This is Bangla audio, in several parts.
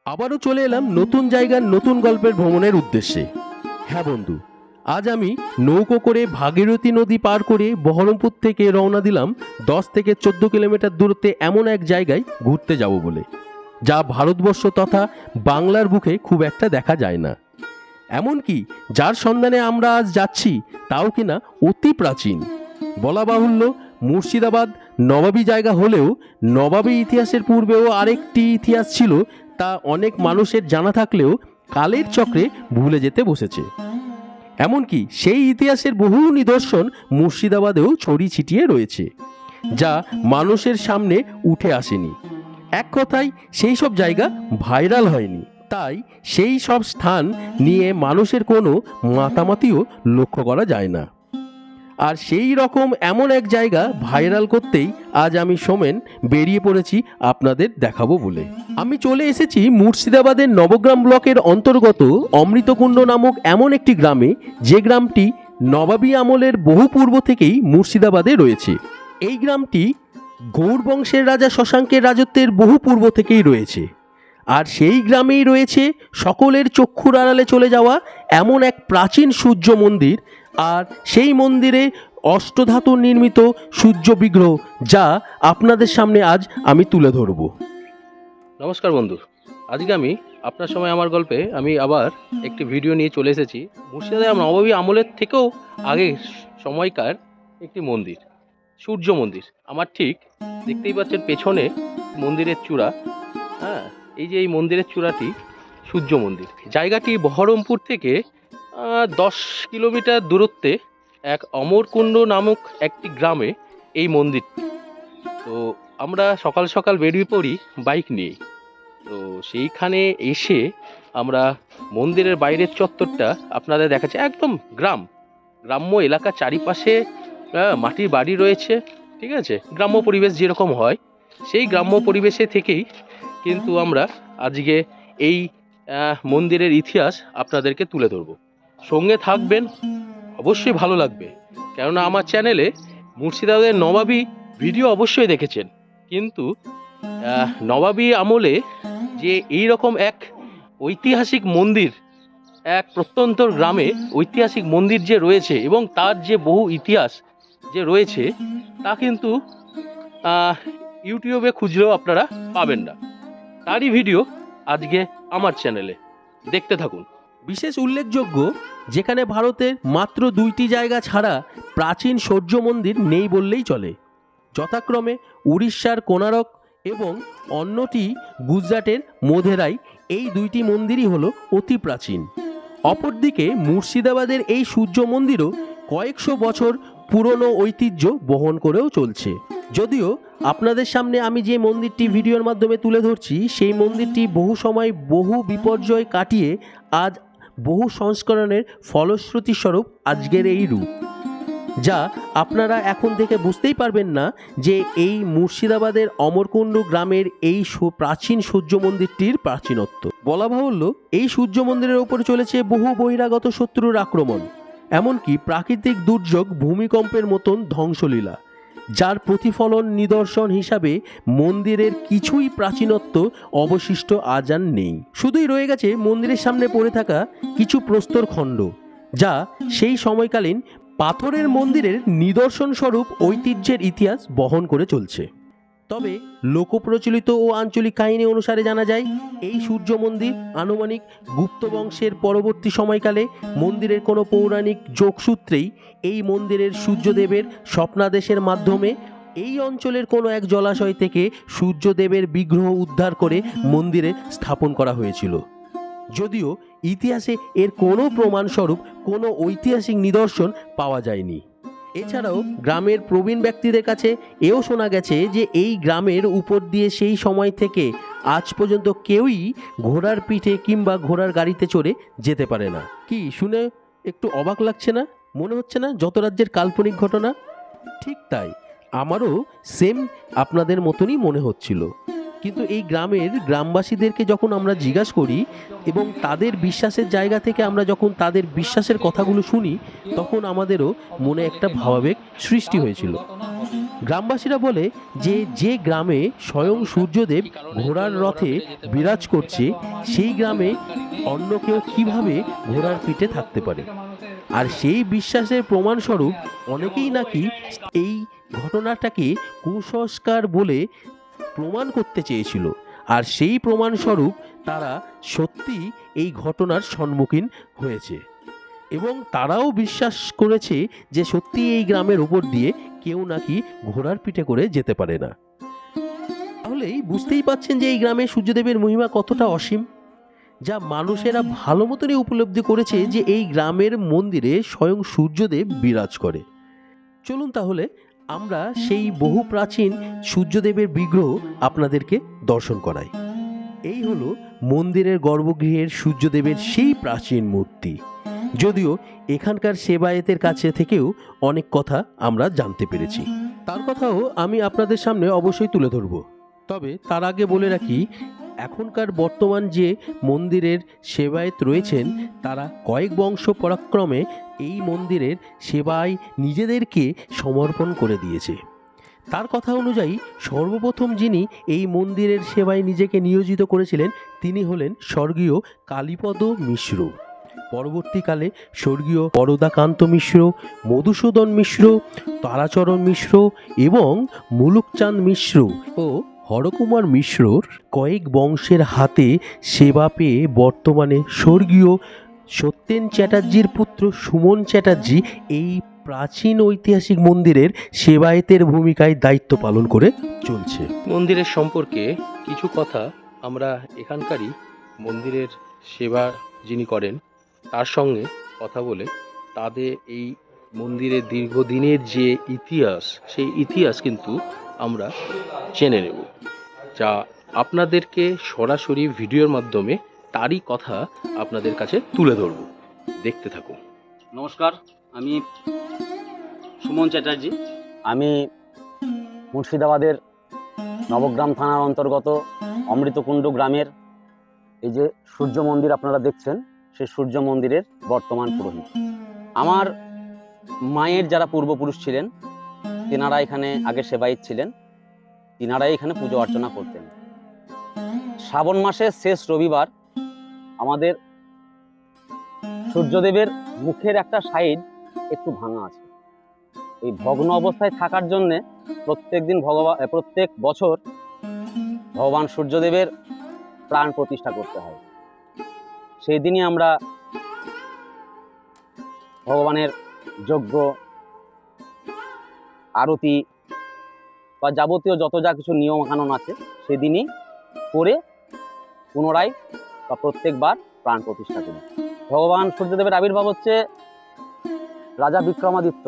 আবারও চলে এলাম নতুন জায়গার নতুন গল্পের ভ্রমণের উদ্দেশ্যে। হ্যাঁ বন্ধু, আজ আমি নৌকো করে ভাগীরথী নদী পার করে বহরমপুর থেকে রওনা দিলাম 10 থেকে 14 কিলোমিটার দূরত্বে এমন এক জায়গায় ঘুরতে যাব বলে, যা ভারতবর্ষ তথা বাংলার বুকে খুব একটা দেখা যায় না। এমনকি যার সন্ধানে আমরা আজ যাচ্ছি তাও কিনা অতি প্রাচীন। বলা বাহুল্য, মুর্শিদাবাদ নবাবী জায়গা হলেও নবাবী ইতিহাসের পূর্বেও আরেকটি ইতিহাস ছিল, তা অনেক মানুষের জানা থাকলেও কালের চক্রে ভুলে যেতে বসেছে। এমনকি সেই ইতিহাসের বহু নিদর্শন মুর্শিদাবাদেও ছড়িয়ে ছিটিয়ে রয়েছে, যা মানুষের সামনে উঠে আসেনি। এক কথায় সেই সব জায়গা ভাইরাল হয়নি, তাই সেই সব স্থান নিয়ে মানুষের কোনো মাতামাতিও লক্ষ্য করা যায় না। আর সেই রকম এমন এক জায়গা ভাইরাল করতেই আজ আমি সোমেন বেরিয়ে পড়েছি আপনাদের দেখাবো বলে। আমি চলে এসেছি মুর্শিদাবাদের নবগ্রাম ব্লকের অন্তর্গত অমৃতকুণ্ড নামক এমন একটি গ্রামে, যে গ্রামটি নবাবী আমলের বহু পূর্ব থেকেই মুর্শিদাবাদে রয়েছে। এই গ্রামটি গৌড় বংশের রাজা শশাঙ্কের রাজত্বের বহু পূর্ব থেকেই রয়েছে। আর সেই গ্রামেই রয়েছে সকলের চক্ষুর আড়ালে চলে যাওয়া এমন এক প্রাচীন সূর্য মন্দির, আর সেই মন্দিরে অষ্টধাতু নির্মিত সূর্য বিগ্রহ, যা আপনাদের সামনে আজ আমি তুলে ধরব। নমস্কার বন্ধু, আজকে আমি আপনার সময় আমার গল্পে আমি আবার একটি ভিডিও নিয়ে চলে এসেছি। মুর্শিদাবাদ নবাবী আমলের থেকেও আগে সময়কার একটি মন্দির, সূর্য মন্দির। আমার ঠিক দেখতেই পাচ্ছেন পেছনে মন্দিরের চূড়া। হ্যাঁ, এই যে এই মন্দিরের চূড়াটি সূর্য মন্দির। জায়গাটি বহরমপুর থেকে 10 কিলোমিটার দূরত্বে এক অমরকুণ্ড নামক একটি গ্রামে এই মন্দিরটি। তো আমরা সকাল সকাল বেরিয়ে পড়ি বাইক নিয়ে। তো সেইখানে এসে আমরা মন্দিরের বাইরের চত্বরটা আপনাদের দেখাচ্ছি। একদম গ্রাম্য এলাকা, চারিপাশে মাটির বাড়ি রয়েছে, ঠিক আছে। গ্রাম্য পরিবেশ যেরকম হয় সেই গ্রাম্য পরিবেশে থেকেই কিন্তু আমরা আজকে এই মন্দিরের ইতিহাস আপনাদেরকে তুলে ধরব। সঙ্গে থাকবেন, অবশ্যই ভালো লাগবে। কেননা আমার চ্যানেলে মুর্শিদাবাদের নবাবী ভিডিও অবশ্যই দেখেছেন, কিন্তু নবাবী আমলে যে এই রকম এক ঐতিহাসিক মন্দির, এক প্রত্যন্ত গ্রামে ঐতিহাসিক মন্দির যে রয়েছে এবং তার যে বহু ইতিহাস যে রয়েছে, তা কিন্তু ইউটিউবে খুঁজলেও আপনারা পাবেন না। তারই ভিডিও আজকে আমার চ্যানেলে, দেখতে থাকুন। বিশেষ উল্লেখযোগ্য, যেখানে ভারতের মাত্র 2টি জায়গা ছাড়া প্রাচীন সূর্য মন্দির নেই বললেই চলে, যথাক্রমে উড়িষ্যার কোণারক এবং অন্যটি গুজরাটের মোধেরায়। এই 2টি মন্দিরই হলো অতি প্রাচীন। অপরদিকে মুর্শিদাবাদের এই সূর্য মন্দিরও কয়েকশো বছর পুরনো ঐতিহ্য বহন করেও চলছে। যদিও আপনাদের সামনে আমি যে মন্দিরটি ভিডিওর মাধ্যমে তুলে ধরছি, সেই মন্দিরটি বহু সময় বহু বিপর্যয় কাটিয়ে আজ বহু সংস্করণের ফলশ্রুতি স্বরূপ আজকের এই রূপ, যা আপনারা এখন থেকে বুঝতেই পারবেন না যে এই মুর্শিদাবাদের অমরকুণ্ড গ্রামের এই প্রাচীন সূর্য মন্দিরটির প্রাচীনত্ব। বলা বাহুল্য, এই সূর্য মন্দিরের ওপরে চলেছে বহু বহিরাগত শত্রুর আক্রমণ, এমনকি প্রাকৃতিক দুর্যোগ, ভূমিকম্পের মতন ধ্বংসলীলা, যার প্রতিফলন নিদর্শন হিসাবে মন্দিরের কিছুই প্রাচীনত্ব অবশিষ্ট আজ আর নেই। শুধুই রয়ে গেছে মন্দিরের সামনে পড়ে থাকা কিছু প্রস্তর খণ্ড, যা সেই সময়কালীন পাথরের মন্দিরের নিদর্শন স্বরূপ ঐতিহ্যের ইতিহাস বহন করে চলছে। তবে লোকপ্রচলিত ও আঞ্চলিক কাহিনী অনুসারে জানা যায়, এই সূর্য মন্দির আনুমানিক গুপ্ত বংশের পরবর্তী সময়কালে মন্দিরের কোনো পৌরাণিক যোগসূত্রেই এই মন্দিরের সূর্যদেবের স্বপ্নাদেশের মাধ্যমে এই অঞ্চলের কোনো এক জলাশয় থেকে সূর্যদেবের বিগ্রহ উদ্ধার করে মন্দিরে স্থাপন করা হয়েছিল। যদিও ইতিহাসে এর কোনো প্রমাণস্বরূপ কোনো ঐতিহাসিক নিদর্শন পাওয়া যায়নি। এছাড়াও গ্রামের প্রবীণ ব্যক্তিদের কাছে এও শোনা গেছে যে এই গ্রামের উপর দিয়ে সেই সময় থেকে আজ পর্যন্ত কেউই ঘোড়ার পিঠে কিংবা ঘোড়ার গাড়িতে চড়ে যেতে পারে না। কি শুনে একটু অবাক লাগছে না? মনে হচ্ছে না যত রাজ্যের কাল্পনিক ঘটনা? ঠিক তাই, আমারও সেম আপনাদের মতনই মনে হচ্ছিল। কিন্তু এই গ্রামের গ্রামবাসীদেরকে যখন আমরা জিজ্ঞাসা করি এবং তাদের বিশ্বাসের জায়গা থেকে আমরা যখন তাদের বিশ্বাসের কথাগুলো শুনি, তখন আমাদেরও মনে একটা ভাবাবেগ সৃষ্টি হয়েছিল। গ্রামবাসীরা বলে যে যে গ্রামে স্বয়ং সূর্যদেব ঘোড়ার রথে বিরাজ করছে সেই গ্রামে অন্য কেউ কিভাবে ঘোড়ার পিঠে থাকতে পারে। আর সেই বিশ্বাসের প্রমাণস্বরূপ অনেকেই নাকি এই ঘটনাটাকে কুসংস্কার বলে প্রমাণ করতে চেয়েছিল, আর সেই প্রমাণস্বরূপ তারা সত্যি এই ঘটনার সম্মুখীন হয়েছে এবং তারাও বিশ্বাস করেছে যে সত্যি এই গ্রামের উপর দিয়ে কেউ নাকি ঘোড়ার পিঠে করে যেতে পারে না। তাহলেই বুঝতেই পাচ্ছেন যে এই গ্রামে সূর্যদেবের মহিমা কতটা অসীম, যা মানুষেরা ভালো মতনই উপলব্ধি করেছে যে এই গ্রামের মন্দিরে স্বয়ং সূর্যদেব বিরাজ করে। চলুন তাহলে আমরা সেই বহু প্রাচীন সূর্যদেবের বিগ্রহ আপনাদেরকে দর্শন করাই। এই হলো মন্দিরের গর্ভগৃহের সূর্যদেবের সেই প্রাচীন মূর্তি। যদিও এখানকার সেবায়েতের কাছে থেকেও অনেক কথা আমরা জানতে পেরেছি, তার কথাও আমি আপনাদের সামনে অবশ্যই তুলে ধরব। তবে তার আগে বলে রাখি, এখনকার বর্তমান যে মন্দিরের সেবায়েত রয়েছেন তারা কয়েক বংশ পরাক্রমে এই মন্দিরের সেবায় নিজেদেরকে সমর্পণ করে দিয়েছে। তার কথা অনুযায়ী সর্বপ্রথম যিনি এই মন্দিরের সেবায় নিজেকে নিয়োজিত করেছিলেন তিনি হলেন স্বর্গীয় কালীপদ মিশ্র। পরবর্তীকালে স্বর্গীয় বরদাকান্ত মিশ্র, মধুসূদন মিশ্র, তারাচরণ মিশ্র এবং মুলুকচাঁদ মিশ্র ও হরকুমার মিশ্রর কয়েক বংশের হাতে সেবা পেয়ে বর্তমানে স্বর্গীয় সত্যেন চ্যাটার্জির পুত্র সুমন চ্যাটার্জি এই প্রাচীন ঐতিহাসিক মন্দিরের সেবায়েতের ভূমিকায় দায়িত্ব পালন করে চলছে। মন্দিরের সম্পর্কে কিছু কথা আমরা এখানকারই মন্দিরের সেবা যিনি করেন তার সঙ্গে কথা বলে তাদের এই মন্দিরের দীর্ঘদিনের যে ইতিহাস সেই ইতিহাস কিন্তু আমরা জেনে নেব, যা আপনাদেরকে সরাসরি ভিডিওর মাধ্যমে তারই কথা আপনাদের কাছে তুলে ধরব। দেখতে থাকুন। নমস্কার, আমি সুমন চ্যাটার্জি। আমি মুর্শিদাবাদের নবগ্রাম থানার অন্তর্গত অমৃতকুণ্ড গ্রামের এই যে সূর্য মন্দির আপনারা দেখছেন সেই সূর্য মন্দিরের বর্তমান পুরোহিত। আমার মায়ের যারা পূর্বপুরুষ ছিলেন তেনারা এখানে আগে সেবায়িত ছিলেন, তিনারাই এখানে পুজো অর্চনা করতেন। শ্রাবণ মাসের শেষ রবিবার আমাদের সূর্যদেবের মুখের একটা সাইড একটু ভাঙা আছে। এই ভগ্ন অবস্থায় থাকার জন্যে প্রত্যেক বছর ভগবান সূর্যদেবের প্রাণ প্রতিষ্ঠা করতে হয়। সেই দিনই আমরা ভগবানের যজ্ঞ, আরতি বা যাবতীয় যত যা কিছু নিয়ম কানুন আছে সেদিনই করে পুনরায় বা প্রত্যেকবার প্রাণ প্রতিষ্ঠা করি। ভগবান সূর্যদেবের আবির্ভাব হচ্ছে রাজা বিক্রমাদিত্য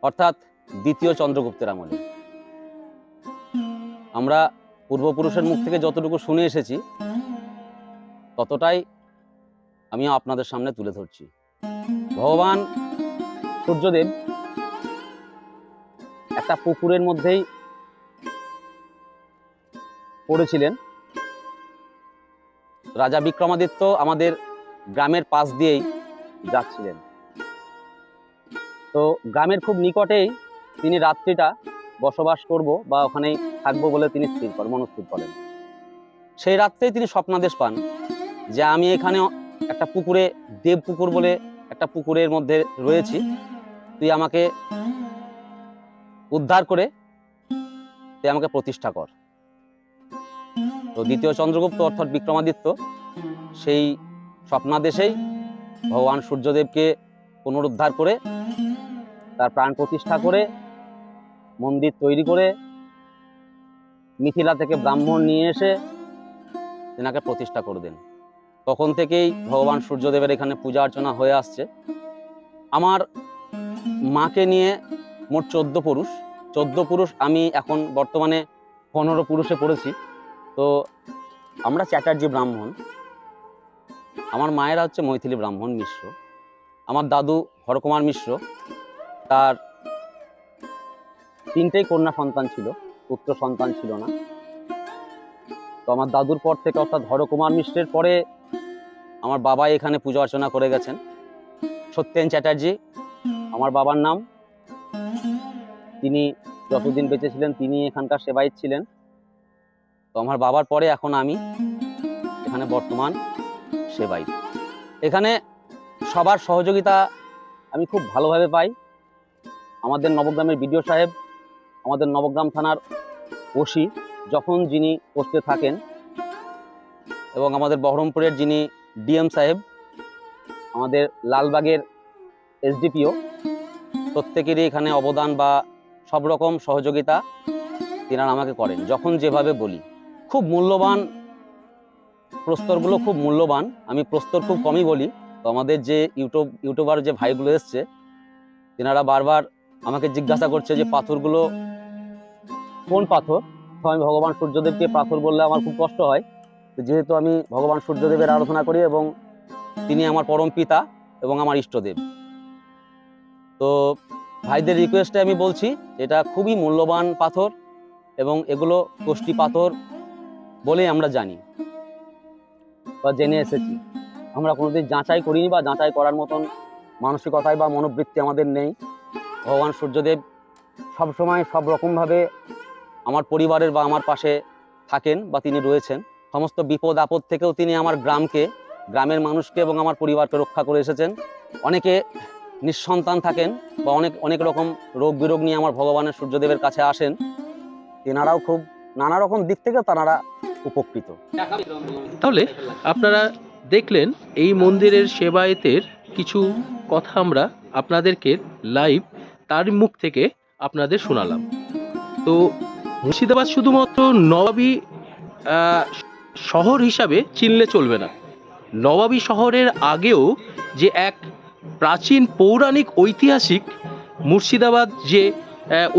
অর্থাৎ দ্বিতীয় চন্দ্রগুপ্তের আমলে। আমরা পূর্বপুরুষের মুখ থেকে যতটুকু শুনে এসেছি ততটাই আমি আপনাদের সামনে তুলে ধরছি। ভগবান সূর্যদেব একটা পুকুরের মধ্যেই পড়েছিলেন। রাজা বিক্রমাদিত্য আমাদের গ্রামের পাশ দিয়েই যাচ্ছিলেন, তো গ্রামের খুব নিকটেই তিনি রাত্রিটা বসবাস করব বা ওখানেই থাকবো বলে তিনি মনস্থির করেন। সেই রাত্রেই তিনি স্বপ্নাদেশ পান যে আমি এখানে একটা পুকুরে, দেব পুকুর বলে একটা পুকুরের মধ্যে রয়েছি, তুই আমাকে উদ্ধার করে তুই আমাকে প্রতিষ্ঠা কর। তো দ্বিতীয় চন্দ্রগুপ্ত অর্থাৎ বিক্রমাদিত্য সেই স্বপ্নাদেশেই ভগবান সূর্যদেবকে পুনরুদ্ধার করে তার প্রাণ প্রতিষ্ঠা করে মন্দির তৈরি করে মিথিলা থেকে ব্রাহ্মণ নিয়ে এসে তেনাকে প্রতিষ্ঠা করে দেন। তখন থেকেই ভগবান সূর্যদেবের এখানে পূজা অর্চনা হয়ে আসছে। আমার মাকে নিয়ে মোট 14 পুরুষ, আমি এখন বর্তমানে 15 পুরুষে পড়েছি। তো আমরা চ্যাটার্জি ব্রাহ্মণ, আমার মায়েরা হচ্ছে মৈথিলী ব্রাহ্মণ মিশ্র। আমার দাদু হরকুমার মিশ্র, তার 3টেই কন্যা সন্তান ছিল, পুত্র সন্তান ছিল না। তো আমার দাদুর পর থেকে অর্থাৎ হরকুমার মিশ্রের পরে আমার বাবা এখানে পূজা অর্চনা করে গেছেন। সত্যেন চ্যাটার্জি আমার বাবার নাম, তিনি যতদিন বেঁচে ছিলেন তিনি এখানকার সেবায়িত ছিলেন। তো আমার বাবার পরে এখন আমি এখানে বর্তমান সেবায়িত। এখানে সবার সহযোগিতা আমি খুব ভালোভাবে পাই। আমাদের নবগ্রামের বিডিও সাহেব, আমাদের নবগ্রাম থানার ওসি যখন যিনি পোস্টে থাকেন, এবং আমাদের বহরমপুরের যিনি ডিএম সাহেব, আমাদের লালবাগের এসডিপিও, প্রত্যেকেরই এখানে অবদান বা সব রকম সহযোগিতা তিনারা আমাকে করেন যখন যেভাবে বলি। খুব মূল্যবান প্রস্তরগুলো, খুব মূল্যবান। আমি প্রস্তর খুব কমই বলি। তো আমাদের যে ইউটিউবার যে ভাইগুলো এসছে, তিনারা বারবার আমাকে জিজ্ঞাসা করছে যে পাথরগুলো কোন পাথর। তো আমি ভগবান সূর্যদেবকে পাথর বললে আমার খুব কষ্ট হয়, যেহেতু আমি ভগবান সূর্যদেবের আরাধনা করি এবং তিনি আমার পরম পিতা এবং আমার ইষ্টদেব। তো ভাইদের রিকোয়েস্টে আমি বলছি এটা খুবই মূল্যবান পাথর এবং এগুলো কোষ্টি পাথর বলেই আমরা জানি বা জেনে এসেছি। আমরা কোনোদিন যাচাই করিনি বা যাচাই করার মতন মানসিকতায় বা মনোবৃত্তি আমাদের নেই। ভগবান সূর্যদেব সবসময় সব রকমভাবে আমার পরিবারের বা আমার পাশে থাকেন বা তিনি রয়েছেন। সমস্ত বিপদ আপদ থেকেও তিনি আমার গ্রামকে, গ্রামের মানুষকে এবং আমার পরিবারকে রক্ষা করে এসেছেন। অনেকে নিঃসন্তান থাকেন বা অনেক রকম রোগ বিরোগ নিয়ে আমার ভগবানের সূর্যদেবের কাছে আসেন, তেনারাও খুব নানা রকম দিক থেকে তারা উপকৃত। তাহলে আপনারা দেখলেন এই মন্দিরের সেবায়েতের কিছু কথা আমরা আপনাদেরকে লাইভ তার মুখ থেকে আপনাদের শোনালাম। তো মুর্শিদাবাদ শুধুমাত্র নবাবী শহর হিসাবে চিনলে চলবে না। নবাবী শহরের আগেও যে এক প্রাচীন পৌরাণিক ঐতিহাসিক মুর্শিদাবাদ যে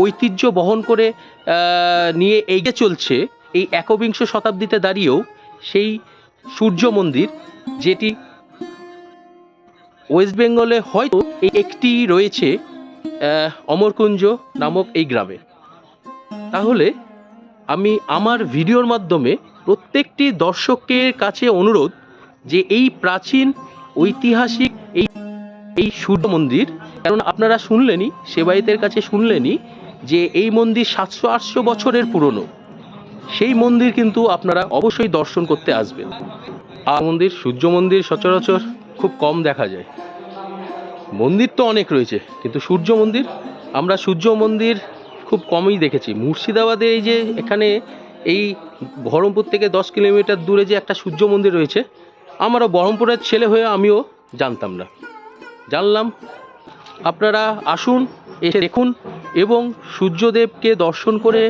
ঐতিহ্য বহন করে নিয়ে এগিয়ে চলছে, এই একবিংশ শতাব্দীতে দাঁড়িয়েও সেই সূর্য মন্দির, যেটি ওয়েস্ট বেঙ্গলে হয়তো এই একটি রয়েছে অমরকুঞ্জ নামক এই গ্রামে। তাহলে আমি আমার ভিডিওর মাধ্যমে প্রত্যেকটি দর্শকের কাছে অনুরোধ যে এই প্রাচীন ঐতিহাসিক এই সূর্য মন্দির, কারণ আপনারা শুনলেনই, সেবায়েতের কাছে শুনলেনই যে এই মন্দির 700-800 বছরের পুরনো। সেই মন্দির কিন্তু আপনারা অবশ্যই দর্শন করতে আসবেন। আর মন্দির, সূর্য মন্দির সচরাচর খুব কম দেখা যায়। মন্দির তো অনেক রয়েছে, কিন্তু সূর্য মন্দির, আমরা সূর্য মন্দির খুব কমই দেখেছি। মুর্শিদাবাদে এই যে এখানে এই বহরমপুর থেকে 10 কিলোমিটার দূরে যে একটা সূর্য মন্দির রয়েছে, আমারও বহরমপুরের ছেলে হয়ে আমিও জানতাম না, জানলাম। আপনারা আসুন, এসে দেখুন এবং সূর্যদেবকে দর্শন করে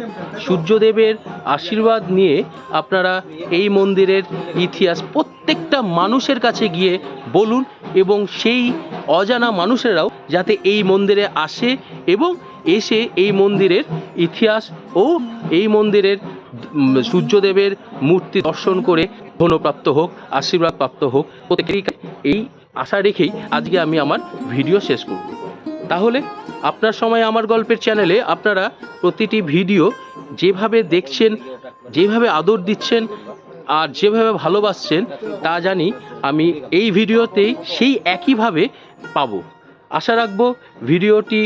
সূর্যদেবের আশীর্বাদ নিয়ে আপনারা এই মন্দিরের ইতিহাস প্রত্যেকটা মানুষের কাছে গিয়ে বলুন, এবং সেই অজানা মানুষেরাও যাতে এই মন্দিরে আসে এবং এসে এই মন্দিরের ইতিহাস ও এই মন্দিরের সূর্যদেবের মূর্তি দর্শন করে ধনপ্রাপ্ত হোক, আশীর্বাদ প্রাপ্ত হোক। প্রত্যেকেরই এই আশা রেখেই আজকে আমি আমার ভিডিও শেষ করব। তাহলে আপনার সময় আমার গল্পের চ্যানেলে আপনারা প্রতিটি ভিডিও যেভাবে দেখছেন, যেভাবে আদর দিচ্ছেন আর যেভাবে ভালোবাসছেন, তা জানি আমি এই ভিডিওতেই সেই একইভাবে পাবো। আশা রাখবো ভিডিওটি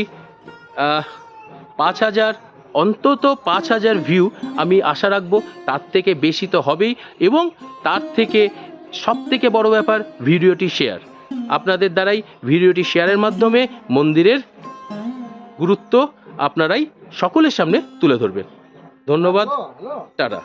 5000, অন্তত 5000 ভিউ আমি আশা রাখবো। তার থেকে বেশি তো হবেই, এবং তার থেকে সবথেকে বড় ব্যাপার ভিডিওটি শেয়ার। আপনাদের দ্বারাই ভিডিওটি শেয়ারের মাধ্যমে মন্দিরের গুরুত্ব আপনারাই সকলের সামনে তুলে ধরবেন। ধন্যবাদ, টাটা।